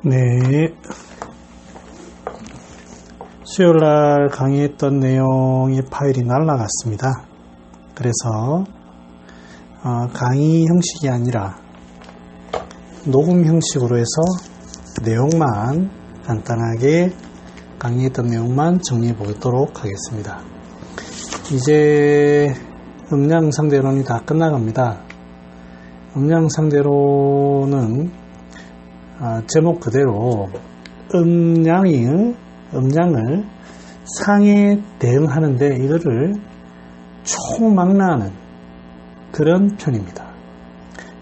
네, 수요일날 강의했던 내용의 파일이 날라갔습니다. 그래서 강의 형식이 아니라 녹음 형식으로 해서 내용만 간단하게 강의했던 내용만 정리해 보도록 하겠습니다. 이제 음량 상대론이 다 끝나갑니다. 음량 상대론은 제목 그대로 음량을 상에 대응하는데 이거를 총망라하는 그런 편입니다.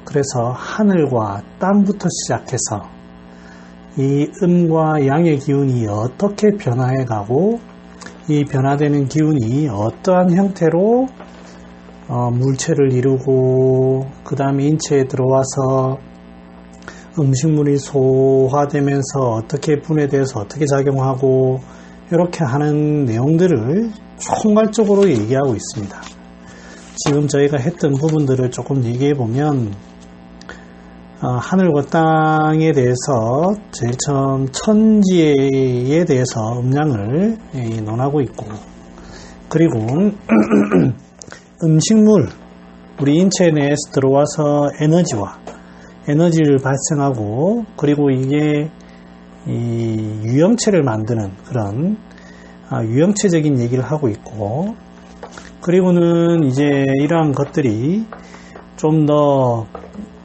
그래서 하늘과 땅부터 시작해서 이 음과 양의 기운이 어떻게 변화해 가고 이 변화되는 기운이 어떠한 형태로 물체를 이루고 그 다음에 인체에 들어와서 음식물이 소화되면서 어떻게 분해되어서 어떻게 작용하고 이렇게 하는 내용들을 총괄적으로 얘기하고 있습니다. 지금 저희가 했던 부분들을 조금 얘기해 보면 하늘과 땅에 대해서 제일 처음 천지에 대해서 음량을 논하고 있고, 그리고 음식물, 우리 인체 내에서 들어와서 에너지를 발생하고, 그리고 이게 이 유형체를 만드는 그런 유형체적인 얘기를 하고 있고, 그리고는 이제 이러한 것들이 좀 더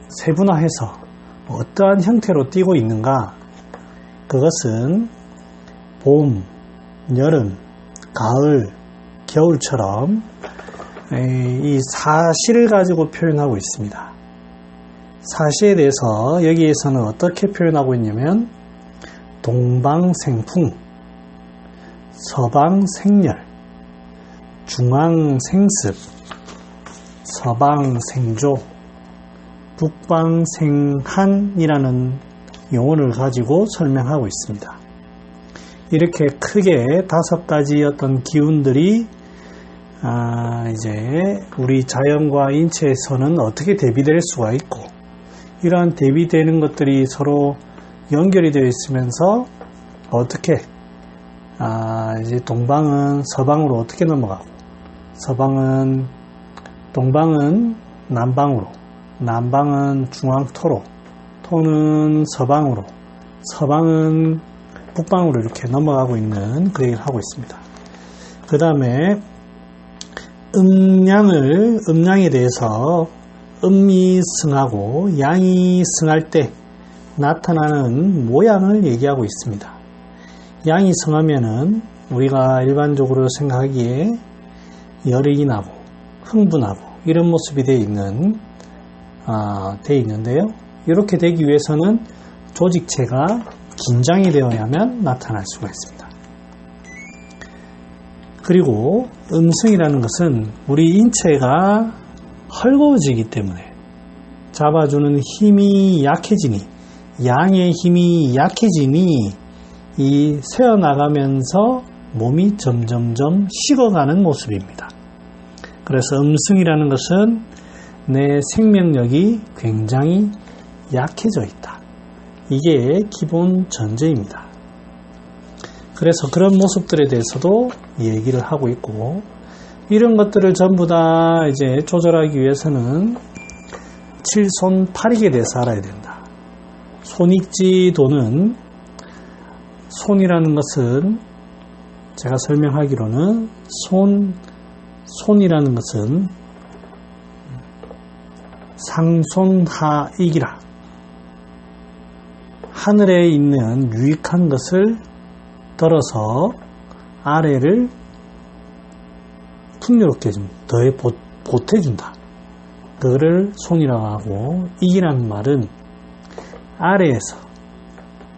세분화해서 어떠한 형태로 띄고 있는가, 그것은 봄, 여름, 가을, 겨울처럼 이 사시를 가지고 표현하고 있습니다. 사시에 대해서 여기에서는 어떻게 표현하고 있냐면 동방생풍, 서방생열, 중앙생습, 서방생조, 북방생한이라는 용어를 가지고 설명하고 있습니다. 이렇게 크게 5가지 어떤 기운들이 이제 우리 자연과 인체에서는 어떻게 대비될 수가 있고, 이러한 대비되는 것들이 서로 연결이 되어 있으면서 어떻게 이제 동방은 서방으로 어떻게 넘어가고, 동방은 남방으로, 남방은 중앙토로, 토는 서방으로, 서방은 북방으로 이렇게 넘어가고 있는 그 얘기를 하고 있습니다. 그 다음에 음량에 대해서 음이 승하고 양이 승할 때 나타나는 모양을 얘기하고 있습니다. 양이 승하면은 우리가 일반적으로 생각하기에 열이 나고 흥분하고 이런 모습이 되어 있는데요. 이렇게 되기 위해서는 조직체가 긴장이 되어야만 나타날 수가 있습니다. 그리고 음승이라는 것은 우리 인체가 헐거워지기 때문에 잡아주는 힘이 약해지니, 양의 힘이 약해지니 이 새어나가면서 몸이 점점점 식어가는 모습입니다. 그래서 음승이라는 것은 내 생명력이 굉장히 약해져 있다. 이게 기본 전제입니다. 그래서 그런 모습들에 대해서도 얘기를 하고 있고, 이런 것들을 전부 다 이제 조절하기 위해서는 칠손팔익에 대해서 알아야 된다. 손익지도는, 손이라는 것은 제가 설명하기로는 손이라는 것은 상손하익이라, 하늘에 있는 유익한 것을 들어서 아래를 풍요롭게 좀 더해 보태준다. 그거를 손이라고 하고, 익이라는 말은 아래에서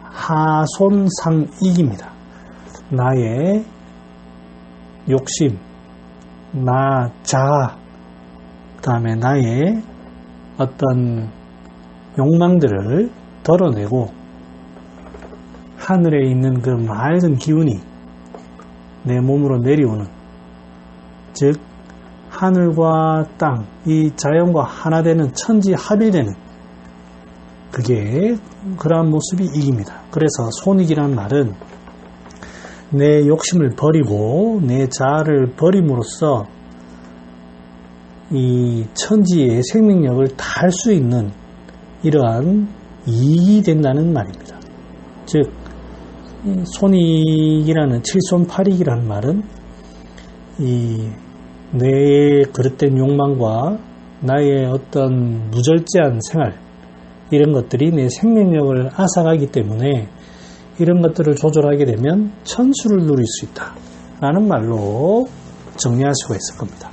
하손상익입니다. 나의 욕심, 나 자아, 그 다음에 나의 어떤 욕망들을 덜어내고 하늘에 있는 그 맑은 기운이 내 몸으로 내려오는, 즉 하늘과 땅, 이 자연과 하나 되는 천지 합일되는 그게 그러한 모습이 이깁니다. 그래서 손익이란 말은 내 욕심을 버리고 내 자아를 버림으로써 이 천지의 생명력을 다할 수 있는 이러한 이익이 된다는 말입니다. 즉 손익이라는 칠손팔익이라는 말은 이 내 그릇된 욕망과 나의 어떤 무절제한 생활 이런 것들이 내 생명력을 앗아가기 때문에 이런 것들을 조절하게 되면 천수를 누릴 수 있다 라는 말로 정리할 수가 있을 겁니다.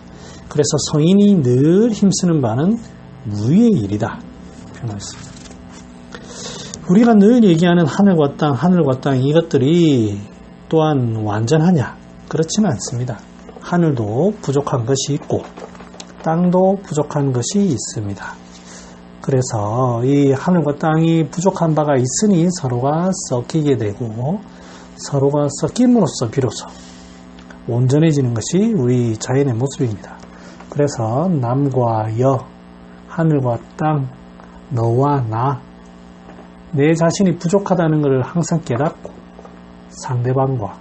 그래서 성인이 늘 힘쓰는 바는 무의 일이다 표현했습니다. 우리가 늘 얘기하는 하늘과 땅 이것들이 또한 완전하냐? 그렇지는 않습니다. 하늘도 부족한 것이 있고 땅도 부족한 것이 있습니다. 그래서 이 하늘과 땅이 부족한 바가 있으니 서로가 섞이게 되고 서로가 섞임으로써 비로소 온전해지는 것이 우리 자연의 모습입니다. 그래서 남과 여, 하늘과 땅, 너와 나, 내 자신이 부족하다는 것을 항상 깨닫고 상대방과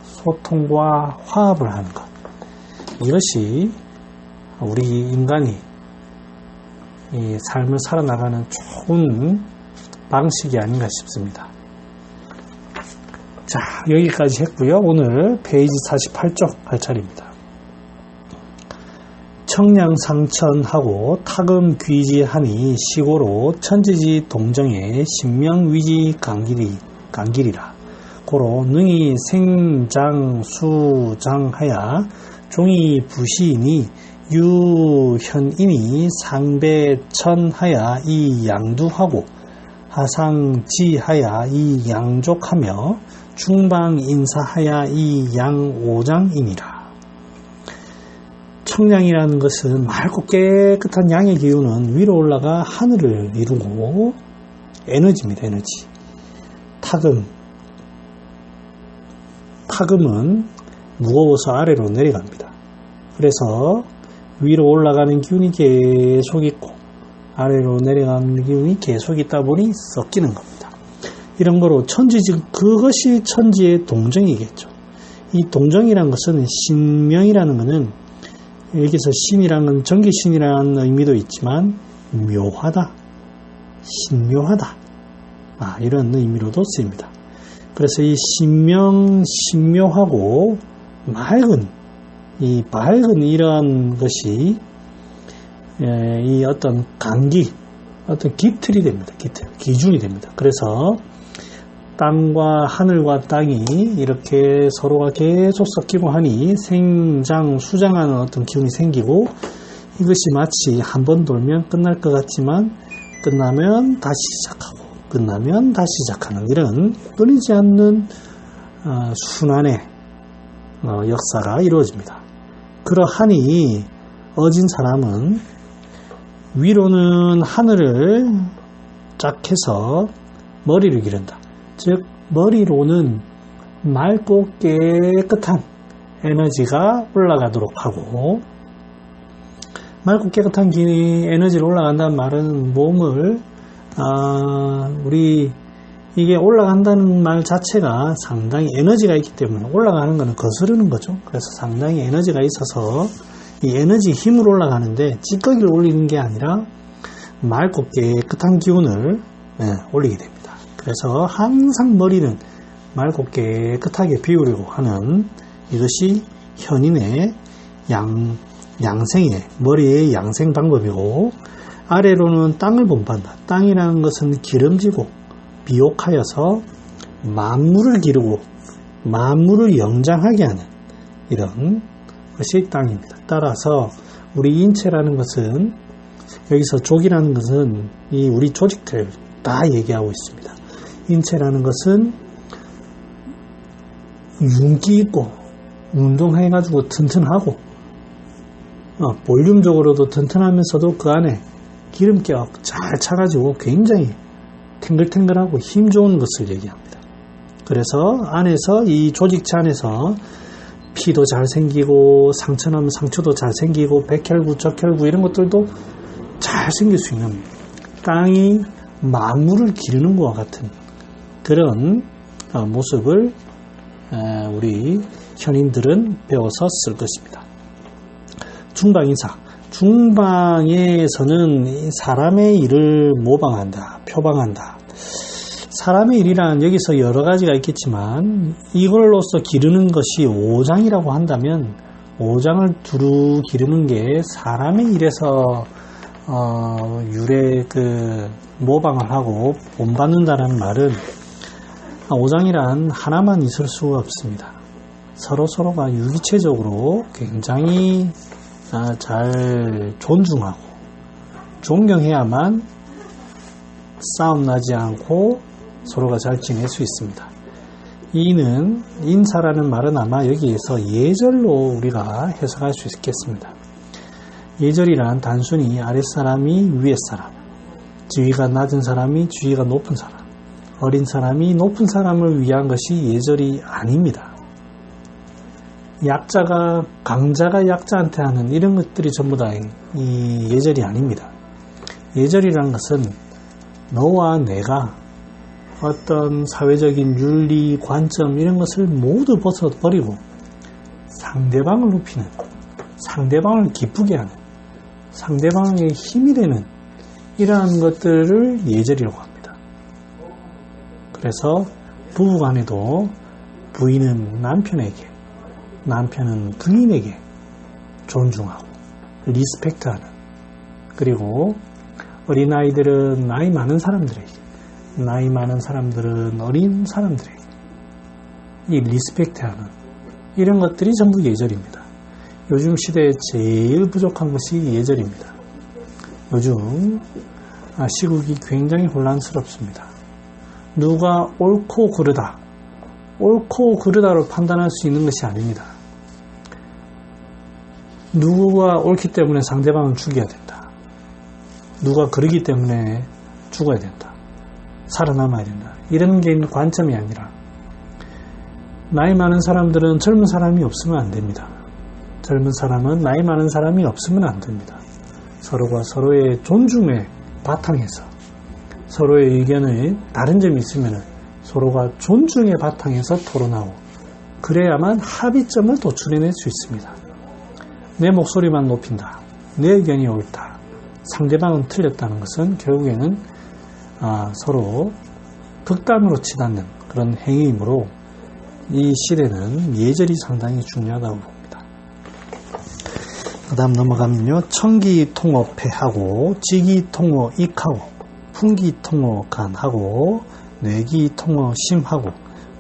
소통과 화합을 하는 것, 이것이 우리 인간이 이 삶을 살아나가는 좋은 방식이 아닌가 싶습니다. 자, 여기까지 했고요. 오늘 페이지 48쪽 할 차례입니다. 청량상천하고 타금귀지하니 시고로 천지지 동정의 신명위지 강길이라. 고로 능히 생장수장하야 종이 부시이니 유현이니 상배천하야 이 양두하고 하상지하야 이 양족하며 중방인사하야 이 양오장이니라. 청량이라는 것은 맑고 깨끗한 양의 기운은 위로 올라가 하늘을 이루고 에너지입니다. 에너지. 타금은 무거워서 아래로 내려갑니다. 그래서 위로 올라가는 기운이 계속 있고 아래로 내려가는 기운이 계속 있다 보니 섞이는 겁니다. 이런 거로 그것이 천지의 동정이겠죠. 이 동정이라는 것은 신명이라는 것은 여기서 신이라는 건 전기신이라는 의미도 있지만 묘하다, 신묘하다 이런 의미로도 쓰입니다. 그래서 이 신묘하고 맑은 이러한 것이 이 어떤 어떤 기틀이 됩니다. 기준이 됩니다. 그래서 땅과 하늘과 땅이 이렇게 서로가 계속 섞이고 하니 수장하는 어떤 기운이 생기고 이것이 마치 한 번 돌면 끝날 것 같지만 끝나면 다시 시작하고 끝나면 다시 시작하는 이런 끊이지 않는 순환의 역사가 이루어집니다. 그러하니 어진 사람은 위로는 하늘을 쫙 해서 머리를 기른다. 즉 머리로는 맑고 깨끗한 에너지가 올라가도록 하고 맑고 깨끗한 에너지를 올라간다는 말은 몸을 이게 올라간다는 말 자체가 상당히 에너지가 있기 때문에 올라가는 것은 거스르는 거죠. 그래서 상당히 에너지가 있어서 이 에너지 힘으로 올라가는데 찌꺼기를 올리는 게 아니라 맑고 깨끗한 기운을 올리게 됩니다. 그래서 항상 머리는 맑고 깨끗하게 비우려고 하는 이것이 현인의 양생의 머리의 양생 방법이고 아래로는 땅을 본받는다. 땅이라는 것은 기름지고 비옥하여서 만물을 기르고 만물을 영장하게 하는 이런 것이 땅입니다. 따라서 우리 인체라는 것은 여기서 족이라는 것은 이 우리 조직들 다 얘기하고 있습니다. 인체라는 것은 윤기 있고 운동해가지고 튼튼하고 볼륨적으로도 튼튼하면서도 그 안에 기름기가 잘 차가지고 굉장히 탱글탱글하고 힘 좋은 것을 얘기합니다. 그래서 안에서 이 조직체 안에서 피도 잘 생기고 상처나면 상처도 잘 생기고 백혈구, 적혈구 이런 것들도 잘 생길 수 있는 땅이 만물을 기르는 것과 같은 그런 모습을 우리 현인들은 배워서 쓸 것입니다. 중방인사. 중방에서는 사람의 일을 모방한다, 표방한다. 사람의 일이란 여기서 여러 가지가 있겠지만 이걸로써 기르는 것이 오장이라고 한다면 오장을 두루 기르는 게 사람의 일에서 모방을 하고 본받는다는 말은 오장이란 하나만 있을 수가 없습니다. 서로가 유기체적으로 굉장히 잘 존중하고 존경해야만 싸움 나지 않고 서로가 잘 지낼 수 있습니다. 이는 인사라는 말은 아마 여기에서 예절로 우리가 해석할 수 있겠습니다. 예절이란 단순히 아랫사람이 위에사람, 지위가 낮은 사람이 지위가 높은 사람, 어린 사람이 높은 사람을 위한 것이 예절이 아닙니다. 강자가 약자한테 하는 이런 것들이 전부 다 이 예절이 아닙니다. 예절이라는 것은 너와 내가 어떤 사회적인 윤리, 관점 이런 것을 모두 벗어버리고 상대방을 높이는, 상대방을 기쁘게 하는, 상대방의 힘이 되는 이러한 것들을 예절이라고 합니다. 그래서 부부간에도 부인은 남편에게, 남편은 부인에게 존중하고 리스펙트하는, 그리고 어린아이들은 나이 많은 사람들에게, 나이 많은 사람들은 어린 사람들에게 이 리스펙트하는 이런 것들이 전부 예절입니다. 요즘 시대에 제일 부족한 것이 예절입니다. 요즘 시국이 굉장히 혼란스럽습니다. 누가 옳고 그르다로 판단할 수 있는 것이 아닙니다. 누구가 옳기 때문에 상대방은 죽여야 된다. 누가 그러기 때문에 죽어야 된다. 살아남아야 된다. 이런 게 관점이 아니라 나이 많은 사람들은 젊은 사람이 없으면 안 됩니다. 젊은 사람은 나이 많은 사람이 없으면 안 됩니다. 서로가 서로의 존중에 바탕에서 서로의 의견에 다른 점이 있으면 서로가 존중의 바탕에서 토론하고 그래야만 합의점을 도출해낼 수 있습니다. 내 목소리만 높인다. 내 의견이 옳다. 상대방은 틀렸다는 것은 결국에는 서로 극단으로 치닫는 그런 행위이므로 이 시대는 예절이 상당히 중요하다고 봅니다. 그 다음 넘어가면요. 청기통호 폐하고 지기통호 익하고 풍기통호 간하고 뇌기통호 심하고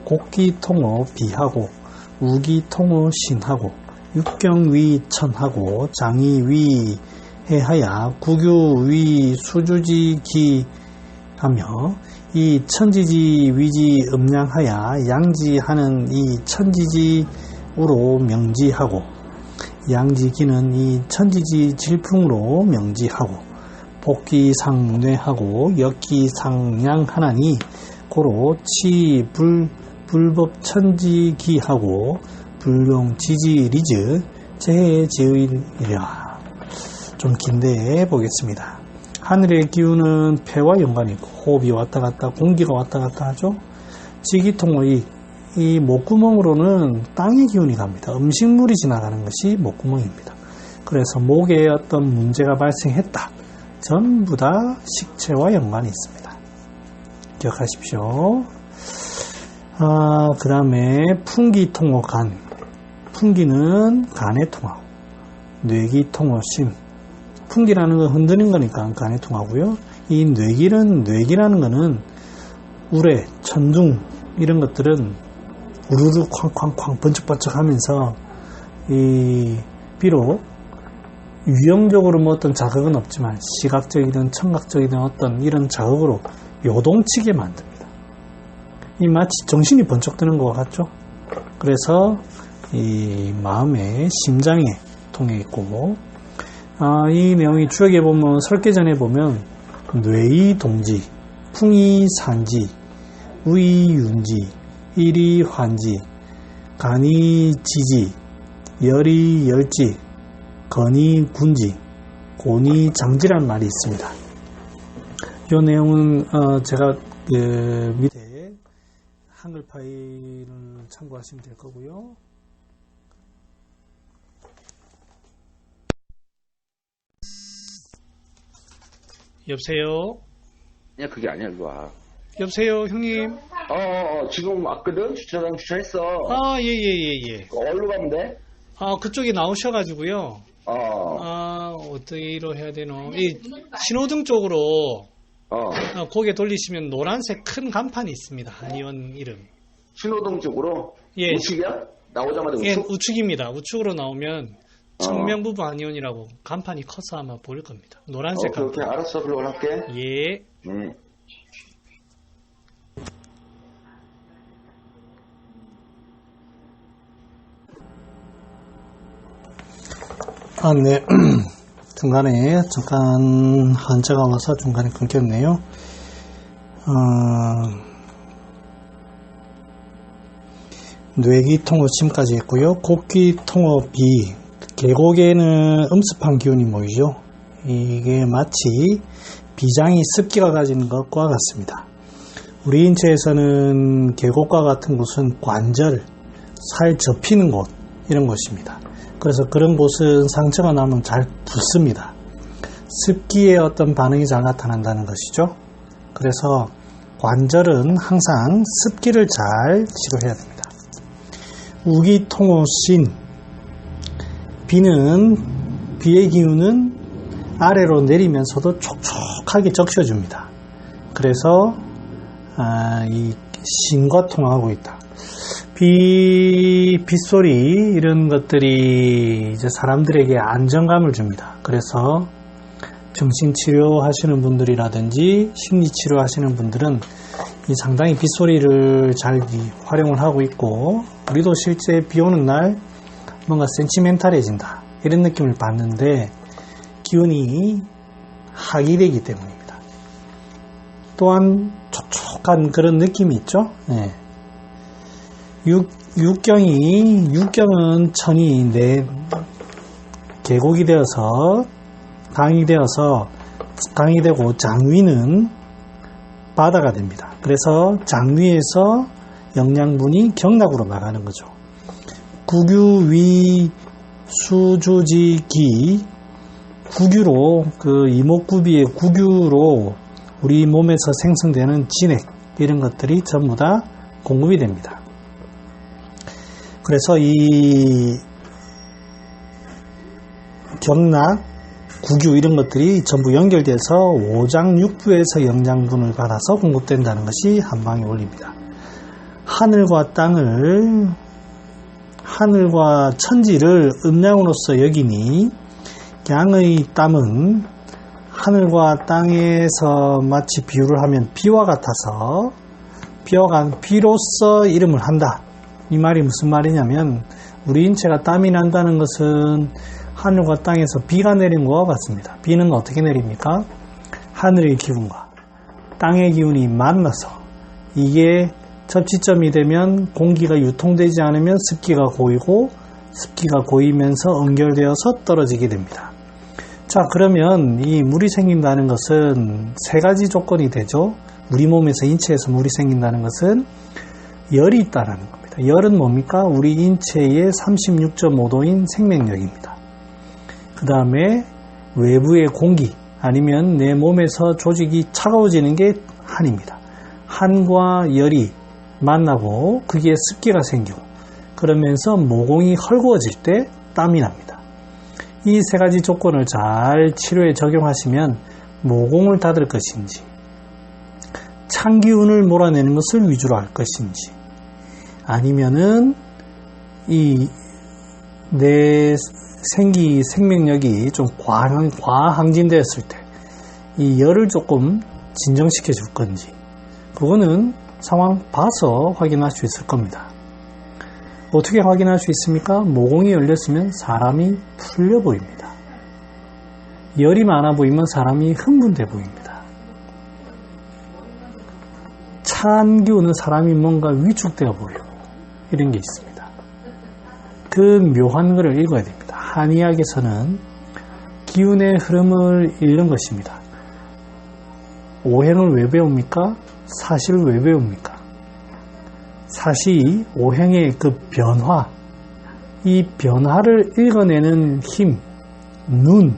곡기통호 비하고 우기통호 신하고 육경위천하고 장이위 해하야 구규위 수주지기 하며 이 천지지 위지 음양하야 양지하는 이 천지지으로 명지하고 양지기는 이 천지지 질풍으로 명지하고 복기상뇌하고 역기상양하나니 고로 불법천지기하고 불용지지리즈 제해지의이라. 좀 긴데 보겠습니다. 하늘의 기운은 폐와 연관이 있고 호흡이 왔다 갔다 공기가 왔다 갔다 하죠. 지기통호 이 목구멍으로는 땅의 기운이 갑니다. 음식물이 지나가는 것이 목구멍입니다. 그래서 목에 어떤 문제가 발생했다. 전부 다 식체와 연관이 있습니다. 기억하십시오. 그 다음에 풍기통호 간. 풍기는 간에 통하고 뇌기통호 심. 풍기라는 건 흔드는 거니까 간에 통하고요. 이 뇌기라는 거는 우레, 천둥 이런 것들은 우르르 쾅쾅쾅 번쩍번쩍 하면서 비록 유형적으로 뭐 어떤 자극은 없지만 시각적이든 청각적이든 어떤 이런 자극으로 요동치게 만듭니다. 이 마치 정신이 번쩍 드는 것 같죠? 그래서 이 마음의 심장에 통해 있고 이 내용이 추억에 보면 설계전에 보면 뇌이 동지, 풍이 산지, 우이 윤지, 일이 환지, 간이 지지, 열이 열지, 건이 군지, 곤이 장지란 말이 있습니다. 이 내용은 제가 그 밑에 한글 파일을 참고하시면 될 거고요. 여보세요? 야, 그게 아니야, 일로 와. 여보세요, 형님? 지금 왔거든? 주차장 주차했어. 예. 어디로 가면 돼? 그쪽에 나오셔가지고요. 어디로 해야 되노? 이 신호등 쪽으로 고개 돌리시면 노란색 큰 간판이 있습니다. 한의원 이름. 신호등 쪽으로? 예. 우측이야? 나오자마자 우측? 예, 우측입니다. 우측으로 나오면 청명부부 한의원이라고 간판이 커서 아마 보일 겁니다. 노란색 간판. 오케이, 알았어. 그러고 할게. 예. 네. 중간에 잠깐 한자가 와서 중간에 끊겼네요. 뇌기통어침까지 했고요. 곡기통어비, 계곡에는 음습한 기운이 모이죠. 이게 마치 비장이 습기가 가진 것과 같습니다. 우리 인체에서는 계곡과 같은 곳은 관절, 살 접히는 곳, 이런 곳입니다. 그래서 그런 곳은 상처가 나면 잘 붓습니다. 습기에 어떤 반응이 잘 나타난다는 것이죠. 그래서 관절은 항상 습기를 잘 치료해야 됩니다. 우기통오신, 비의 기운은 아래로 내리면서도 촉촉하게 적셔줍니다. 그래서 이 신과 통하고 있다. 빗소리 이런 것들이 이제 사람들에게 안정감을 줍니다. 그래서 정신치료 하시는 분들이라든지 심리치료 하시는 분들은 이 상당히 빗소리를 잘 활용을 하고 있고, 우리도 실제 비 오는 날 뭔가 센티멘탈해진다 이런 느낌을 받는데 기운이 하기되기 때문입니다. 또한 촉촉한 그런 느낌이 있죠. 네. 육경은 천이 계곡이 되어서 강이 되고 장위는 바다가 됩니다. 그래서 장위에서 영양분이 경락으로 나가는 거죠. 구규위 수주지기, 구규로 그 이목구비의 구규로 우리 몸에서 생성되는 진액 이런 것들이 전부 다 공급이 됩니다. 그래서 이 경락, 구규 이런 것들이 전부 연결돼서 오장육부에서 영양분을 받아서 공급된다는 것이 한방의 원리입니다. 하늘과 천지를 음양으로서 여기니 양의 땀은 하늘과 땅에서 마치 비유를 하면 비와 같아서 비로써 이름을 한다. 이 말이 무슨 말이냐면 우리 인체가 땀이 난다는 것은 하늘과 땅에서 비가 내린 것과 같습니다. 비는 어떻게 내립니까? 하늘의 기운과 땅의 기운이 만나서 이게 접지점이 되면 공기가 유통되지 않으면 습기가 고이고 습기가 고이면서 응결되어서 떨어지게 됩니다. 자, 그러면 이 물이 생긴다는 것은 세 가지 조건이 되죠. 우리 몸에서 인체에서 물이 생긴다는 것은 열이 있다는 겁니다. 열은 뭡니까? 우리 인체의 36.5도인 생명력입니다. 그 다음에 외부의 공기 아니면 내 몸에서 조직이 차가워지는 게 한입니다. 한과 열이 만나고 그게 습기가 생기고 그러면서 모공이 헐거워질 때 땀이 납니다. 이 세 가지 조건을 잘 치료에 적용하시면 모공을 닫을 것인지 찬 기운을 몰아내는 것을 위주로 할 것인지 아니면은 이 내 생명력이 좀 과항진되었을 때 이 열을 조금 진정시켜 줄 건지 그거는 상황 봐서 확인할 수 있을 겁니다. 어떻게 확인할 수 있습니까? 모공이 열렸으면 사람이 풀려 보입니다. 열이 많아 보이면 사람이 흥분돼 보입니다. 찬 기운은 사람이 뭔가 위축되어 보이고 이런 게 있습니다. 그 묘한 것을 읽어야 됩니다. 한의학에서는 기운의 흐름을 읽는 것입니다. 오행을 왜 배웁니까? 사시를 왜 배웁니까? 사시, 오행의 그 변화, 이 변화를 읽어내는 힘, 눈,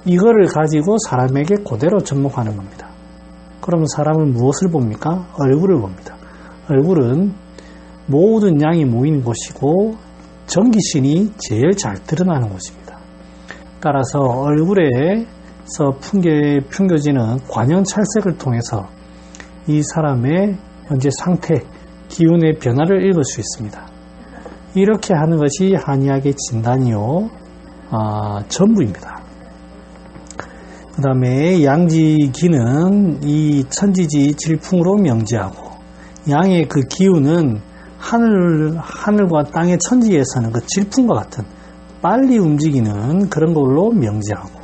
이거를 가지고 사람에게 그대로 접목하는 겁니다. 그러면 사람은 무엇을 봅니까? 얼굴을 봅니다. 얼굴은 모든 양이 모이는 곳이고 전기신이 제일 잘 드러나는 곳입니다. 따라서 얼굴에서 풍겨지는 관형찰색을 통해서 이 사람의 현재 상태, 기운의 변화를 읽을 수 있습니다. 이렇게 하는 것이 한의학의 진단이요, 전부입니다. 그 다음에 양지기는 이 천지지 질풍으로 명제하고, 양의 그 기운은 하늘과 땅의 천지에서는 그 질풍과 같은 빨리 움직이는 그런 걸로 명제하고,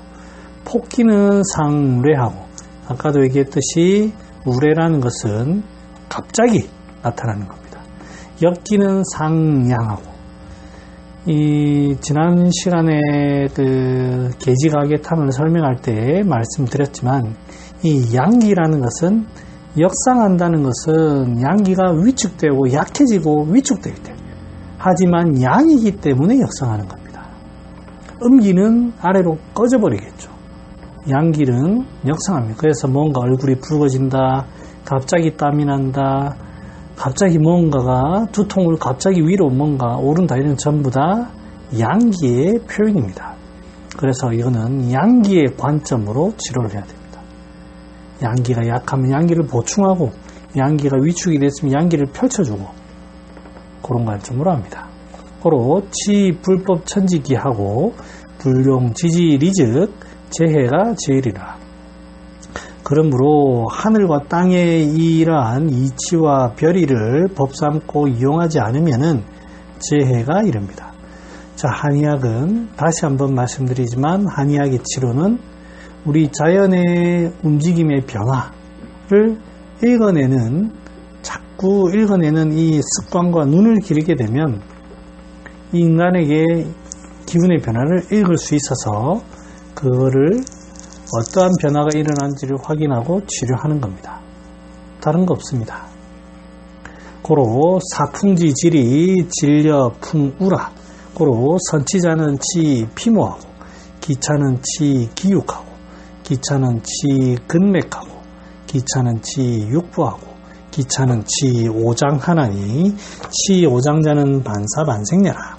폭기는 상례하고, 아까도 얘기했듯이 우례라는 것은 갑자기 나타나는 겁니다. 역기는 상양하고, 이 지난 시간에 그 계지각의탐을 설명할 때 말씀드렸지만, 이 양기라는 것은, 역상한다는 것은 양기가 위축되고 약해지고 위축될 때, 하지만 양이기 때문에 역상하는 겁니다. 음기는 아래로 꺼져버리겠죠. 양기는 역상합니다. 그래서 뭔가 얼굴이 붉어진다, 갑자기 땀이 난다, 갑자기 뭔가가 두통을 갑자기 위로 뭔가 오른다, 이런 전부 다 양기의 표현입니다. 그래서 이거는 양기의 관점으로 치료를 해야 됩니다. 양기가 약하면 양기를 보충하고, 양기가 위축이 됐으면 양기를 펼쳐주고, 그런 관점으로 합니다. 고로 치, 불법, 천지기하고 불용, 지지, 리즉, 재해가 제일이라. 그러므로 하늘과 땅의 이러한 이치와 별이를 법삼고 이용하지 않으면은 재해가 이릅니다. 자, 한의학은 다시 한번 말씀드리지만, 한의학의 치료는 우리 자연의 움직임의 변화를 자꾸 읽어내는 이 습관과 눈을 기르게 되면 이 인간에게 기운의 변화를 읽을 수 있어서 그거를 어떠한 변화가 일어난지를 확인하고 치료하는 겁니다. 다른 거 없습니다. 고로 사풍지질이 진려 풍우라. 고로 선치자는 치 피모하고, 기차는 치 기육하고, 기차는 치 근맥하고, 기차는 치 육부하고, 기차는 치 오장하나니 치 오장자는 반사반생녀라.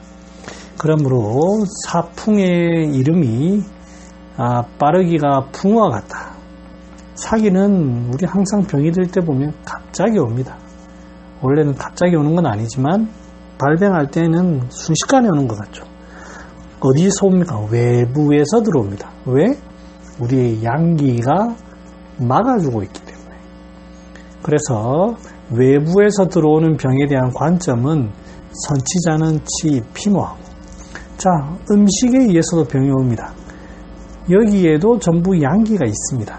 그러므로 사풍의 이름이 빠르기가 풍우와 같다. 사기는 우리 항상 병이 들 때 보면 갑자기 옵니다. 원래는 갑자기 오는 건 아니지만 발병할 때는 순식간에 오는 것 같죠. 어디서 옵니까? 외부에서 들어옵니다. 왜? 우리의 양기가 막아주고 있기 때문에. 그래서 외부에서 들어오는 병에 대한 관점은 선치자는 치 피모하고, 자, 음식에 의해서도 병이 옵니다. 여기에도 전부 양기가 있습니다.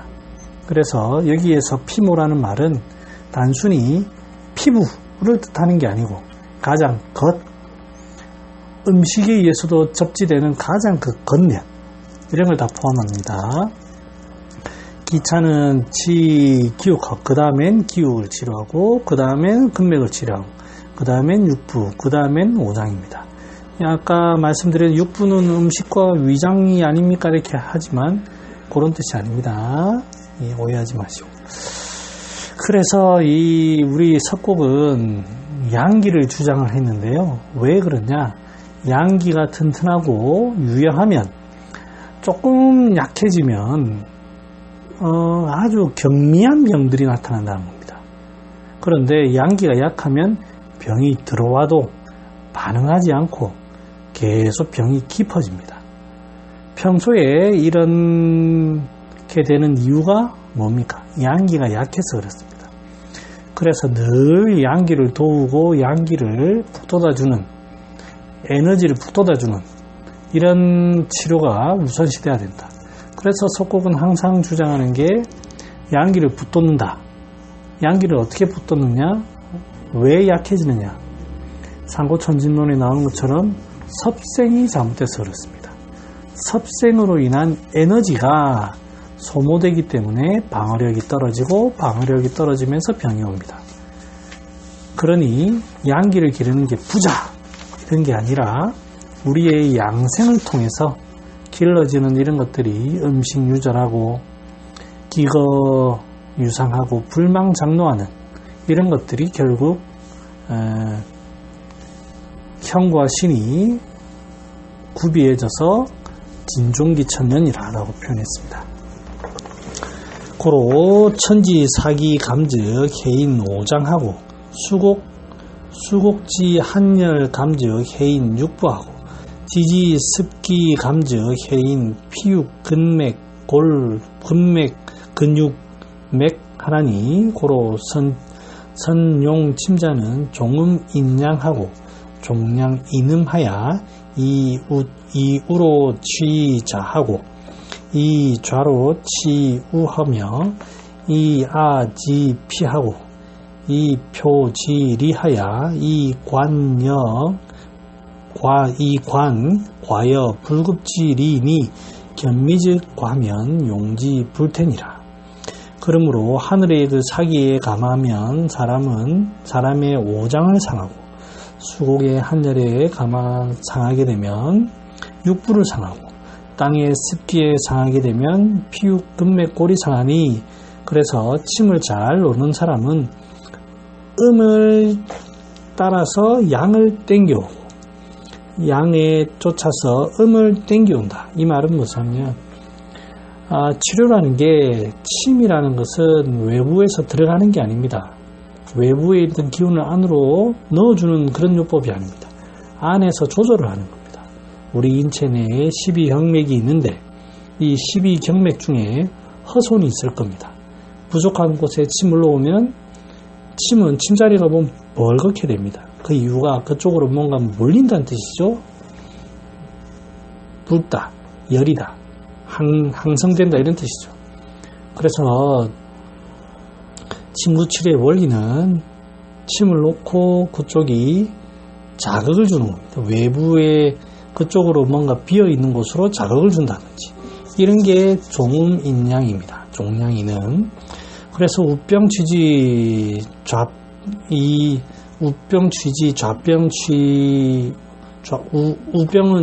그래서 여기에서 피모라는 말은 단순히 피부를 뜻하는 게 아니고 가장 음식에 의해서도 접지되는 가장 그 겉면, 이런 걸 다 포함합니다. 기차는 치 기육하고, 그 다음엔 기육을 치료하고, 그 다음엔 근맥을 치료하고, 그 다음엔 육부, 그 다음엔 오장입니다. 아까 말씀드린 육부는 음식과 위장이 아닙니까? 이렇게 하지만 그런 뜻이 아닙니다. 오해하지 마시고. 그래서 우리 석곡은 양기를 주장을 했는데요. 왜 그러냐? 양기가 튼튼하고 유효하면, 조금 약해지면 아주 경미한 병들이 나타난다는 겁니다. 그런데 양기가 약하면 병이 들어와도 반응하지 않고 계속 병이 깊어집니다. 평소에 이렇게 되는 이유가 뭡니까? 양기가 약해서 그렇습니다. 그래서 늘 양기를 도우고 양기를 북돋아주는, 에너지를 북돋아주는 이런 치료가 우선시돼야 된다. 그래서 석곡은 항상 주장하는 게 양기를 북돋는다. 양기를 어떻게 북돋느냐? 왜 약해지느냐? 상고천진론에 나오는 것처럼 섭생이 잘못돼서 그렇습니다. 섭생으로 인한 에너지가 소모되기 때문에 방어력이 떨어지고 방어력이 떨어지면서 병이 옵니다. 그러니 양기를 기르는 게 부자 이런 게 아니라 우리의 양생을 통해서 길러지는 이런 것들이 음식 유절하고 기거 유상하고 불망장로하는 이런 것들이 결국 형과 신이 구비해져서 진종기천년이라고 표현했습니다. 고로 천지 사기 감즉 해인 오장하고 수곡지 한열 감즉 해인 육부하고 지지 습기 감즉 해인 피육 근맥 근맥 근육 맥 하나니 고로 선용 침자는 종음 인양하고 종량 이음하야 이우로 취자하고 이좌로 치우하며 이아지피하고 이표지리하야 이관 과여 불급지리니 견미즉 과면 용지 불텐이라. 그러므로 하늘의 그 사기에 감하면 사람은 사람의 오장을 상하고 수곡의 한열에 상하게 되면 육부를 상하고 땅의 습기에 상하게 되면 피육 근맥골이 상하니 그래서 침을 잘 놓는 사람은 음을 따라서 양을 땡겨오고 양에 쫓아서 음을 땡겨온다. 이 말은 무엇이냐면 치료라는 게 침이라는 것은 외부에서 들어가는 게 아닙니다. 외부에 있던 기운을 안으로 넣어주는 그런 요법이 아닙니다. 안에서 조절을 하는 겁니다. 우리 인체 내에 12경맥이 있는데 이 12경맥 중에 허손이 있을 겁니다. 부족한 곳에 침을 놓으면 침은 침자리가 보면 벌겋게 됩니다. 그 이유가 그쪽으로 뭔가 몰린다는 뜻이죠. 붓다, 열이다, 항성된다 이런 뜻이죠. 그래서 침구치료의 원리는 침을 놓고 그쪽이 자극을 주는 겁니다. 외부에 그쪽으로 뭔가 비어있는 곳으로 자극을 준다든지 이런 게 종음인양입니다. 종양인음. 그래서 우병은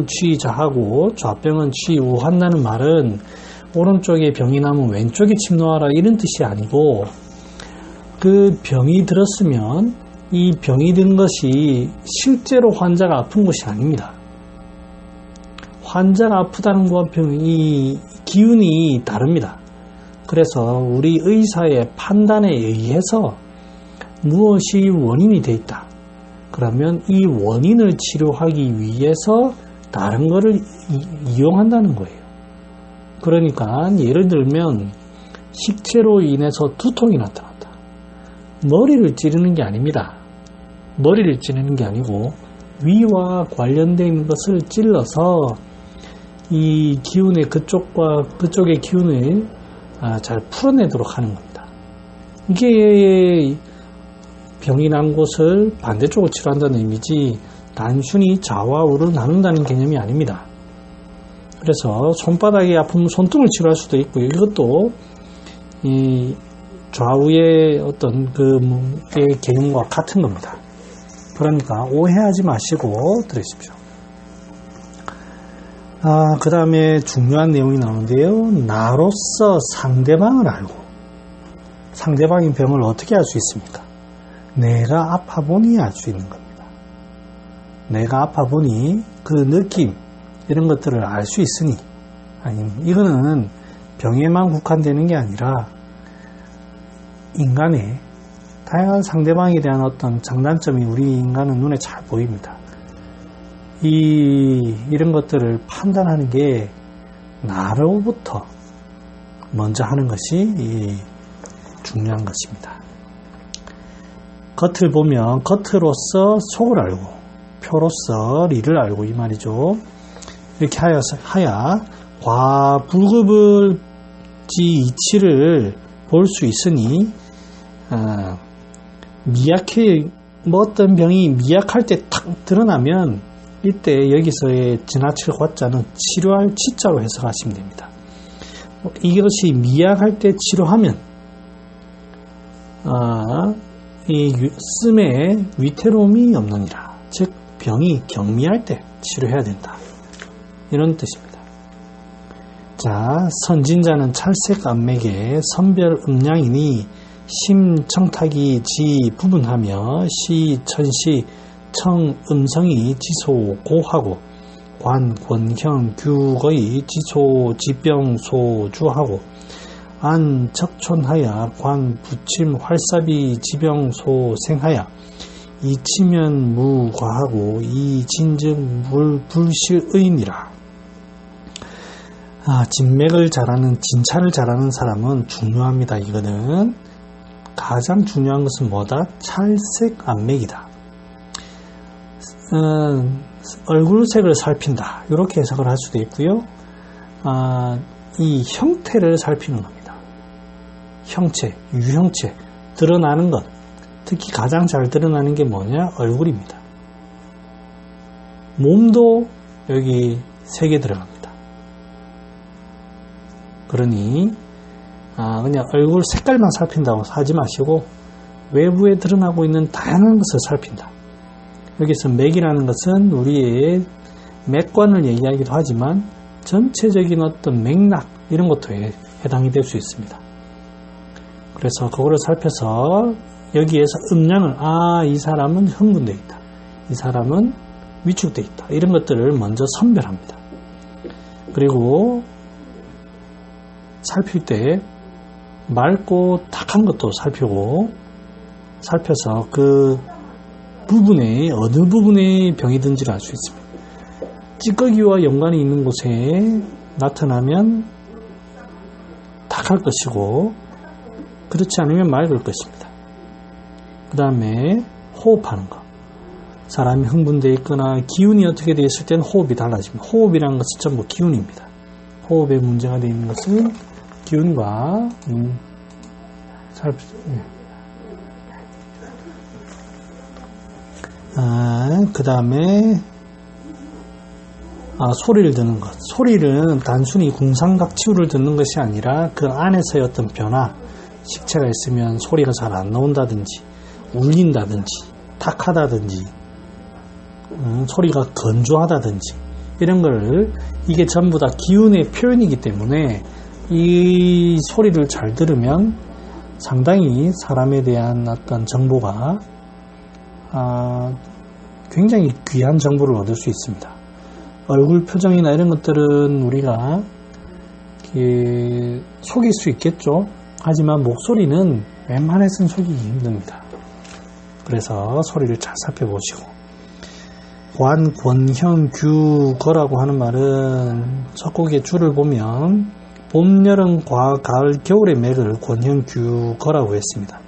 취자하고 좌병은 취우한다는 말은 오른쪽에 병이 나면 왼쪽에 침 놓아라 이런 뜻이 아니고 그 병이 들었으면 이 병이 든 것이 실제로 환자가 아픈 것이 아닙니다. 환자가 아프다는 것과 병이 기운이 다릅니다. 그래서 우리 의사의 판단에 의해서 무엇이 원인이 되어 있다. 그러면 이 원인을 치료하기 위해서 다른 것을 이용한다는 거예요. 그러니까 예를 들면 식체로 인해서 두통이 나타났다. 머리를 찌르는 게 아닙니다. 머리를 찌르는 게 아니고 위와 관련된 것을 찔러서 이 기운의 그쪽의 기운을 잘 풀어내도록 하는 겁니다. 이게 병이 난 곳을 반대쪽으로 치료한다는 의미지 단순히 좌와 우를 나눈다는 개념이 아닙니다. 그래서 손바닥이 아프면 손등을 치료할 수도 있고 이것도 이 좌우의 어떤 그 개념과 같은 겁니다. 그러니까 오해하지 마시고 들으십시오. 그 다음에 중요한 내용이 나오는데요. 나로서 상대방을 알고 상대방의 병을 어떻게 알 수 있습니까? 내가 아파보니 알 수 있는 겁니다. 내가 아파보니 그 느낌 이런 것들을 알 수 있으니 이거는 병에만 국한되는 게 아니라 인간의 다양한 상대방에 대한 어떤 장단점이 우리 인간은 눈에 잘 보입니다. 이런 것들을 판단하는 게 나로부터 먼저 하는 것이 중요한 것입니다. 겉을 보면 겉으로서 속을 알고 표로서 리를 알고 이 말이죠. 이렇게 하야 과불급을지 이치를 볼 수 있으니 어떤 병이 미약할 때 탁 드러나면 이때 여기서의 지나칠 과자는 치료할 치자로 해석하시면 됩니다. 이것이 미약할 때 치료하면 이 씀에 위태로움이 없느니라. 즉 병이 경미할 때 치료해야 된다. 이런 뜻입니다. 자, 선진자는 찰색 안맥에 선별 음량이니 심청탁이 지 부분하며 시 천시 청 음성이 지소 고하고 관 권형 규거의 지소 지병 소주하고 안 척촌하야 관 부침 활사비 지병 소생하야 이치면 무과하고 이 진즉 물 불실의니라. 진맥을 잘하는 진찰을 잘하는 사람은 중요합니다. 이거는 가장 중요한 것은 뭐다? 찰색 안맥이다. 얼굴색을 살핀다. 이렇게 해석을 할 수도 있고요. 이 형태를 살피는 겁니다. 형체, 유형체, 드러나는 것. 특히 가장 잘 드러나는 게 뭐냐? 얼굴입니다. 몸도 여기 색이 들어갑니다. 그러니 그냥 얼굴 색깔만 살핀다고 하지 마시고 외부에 드러나고 있는 다양한 것을 살핀다. 여기서 맥이라는 것은 우리의 맥관을 얘기하기도 하지만 전체적인 어떤 맥락 이런 것도에 해당이 될 수 있습니다. 그래서 그거를 살펴서 여기에서 음량을 이 사람은 흥분되어 있다. 이 사람은 위축되어 있다. 이런 것들을 먼저 선별합니다. 그리고 살필 때 맑고 탁한 것도 살펴서 그 부분에 어느 부분에 병이든지를 알 수 있습니다. 찌꺼기와 연관이 있는 곳에 나타나면 탁할 것이고 그렇지 않으면 맑을 것입니다. 그 다음에 호흡하는 것. 사람이 흥분되어 있거나 기운이 어떻게 되어 있을 때는 호흡이 달라집니다. 호흡이라는 것은 전부 기운입니다. 호흡에 문제가 되어 있는 것은 기운과 그 다음에 소리를 듣는 것. 소리는 단순히 궁상각치우를 듣는 것이 아니라 그 안에서의 어떤 변화, 식체가 있으면 소리가 잘 안 나온다든지 울린다든지 탁하다든지 소리가 건조하다든지 이런 걸 이게 전부 다 기운의 표현이기 때문에 이 소리를 잘 들으면 상당히 사람에 대한 어떤 정보가 굉장히 귀한 정보를 얻을 수 있습니다. 얼굴 표정이나 이런 것들은 우리가 속일 수 있겠죠. 하지만 목소리는 웬만해서는 속이기 힘듭니다. 그래서 소리를 잘 살펴보시고 관, 권형, 규, 거라고 하는 말은 첫 곡의 줄을 보면 봄, 여름, 가을, 겨울의 맥을 권형, 규, 거라고 했습니다.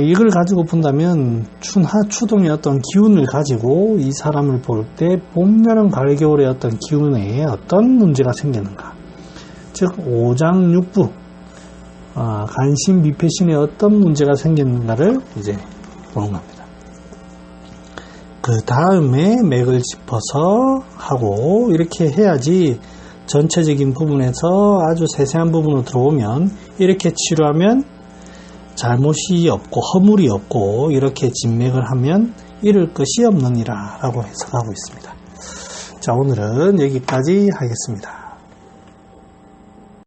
이걸 가지고 본다면 추동의 어떤 기운을 가지고 이 사람을 볼 때 봄, 여름, 가을, 겨울의 어떤 기운에 어떤 문제가 생기는가, 즉 오장육부, 간신, 미폐신에 어떤 문제가 생기는가를 이제 보는 겁니다. 그 다음에 맥을 짚어서 하고 이렇게 해야지 전체적인 부분에서 아주 세세한 부분으로 들어오면 이렇게 치료하면 잘못이 없고 허물이 없고 이렇게 진맥을 하면 잃을 것이 없느니라 라고 해석하고 있습니다. 자, 오늘은 여기까지 하겠습니다.